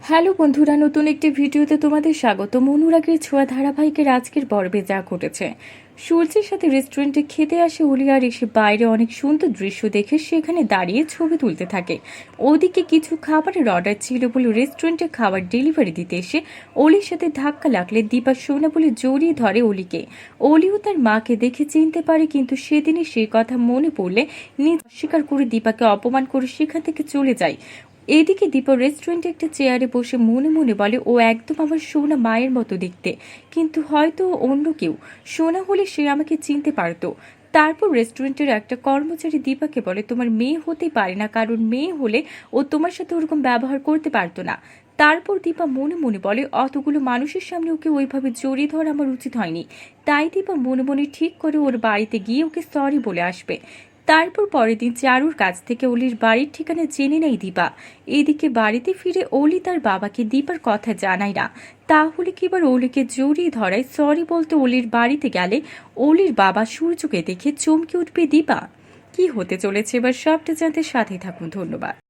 Hello বন্ধুরা, নতুন একটি ভিডিওতে তোমাদের স্বাগত। অনুরাগের ছোঁয়া ধারাবাহিকের আজকের পর্বে যা ঘটেছে, সূর্যের সাথে রেস্টুরেন্টে খেতে আসে অলি, আর এসে বাইরে অনেক সুন্দর দৃশ্য দেখে সেখানে দাঁড়িয়ে ছবি তুলতে থাকে। ওদিকে কিছু খাবারের অর্ডার ছিল বলে রেস্টুরেন্টে খাবার ডেলিভারি দিতে এসে অলির সাথে ধাক্কা লাগলে দীপা সোনা বলে জড়িয়ে ধরে অলিকে। অলিও তার মাকে দেখে চিনতে পারে, কিন্তু সেদিনই সেই কথা মনে পড়লে নিজ অস্বীকার করে দীপাকে অপমান করে সেখান থেকে চলে যায়। এদিকে দীপা রেস্টুরেন্টে একটা চেয়ারে বসে মনে মনে বলে, ও একদম আমার সোনা মায়ের মতো দেখতে, কিন্তু হয়তো অন্য কেউ সোনা হলে সে আমাকে চিনতে পারতো। তারপর রেস্টুরেন্টের একটা কর্মচারী দীপাকে বলে, তোমার মেয়ে হতেই পারে না, কারণ মেয়ে হলে ও তোমার সাথে ওরকম ব্যবহার করতে পারতো না। তারপর দীপা মনে মনে বলে, অতগুলো মানুষের সামনে ওকে ওইভাবে জড়িয়ে ধরা আমার উচিত হয়নি। তাই দীপা মনে মনে ঠিক করে ওর বাড়িতে গিয়ে ওকে সরি বলে আসবে। তারপর পরের দিন চারুর কাছ থেকে অলির বাড়ির ঠিকানা জেনে নেয় দীপা। এদিকে বাড়িতে ফিরে অলি তার বাবাকে দীপার কথা জানায় না। তাহলে কি এবার অলিকে জড়িয়ে ধরায় সরি বলতে অলির বাড়িতে গেলে অলির বাবা সূর্যকে দেখে চমকে উঠবে দীপা। কি হতে চলেছে এবার সবটা জানতে সাথে থাকুন। ধন্যবাদ।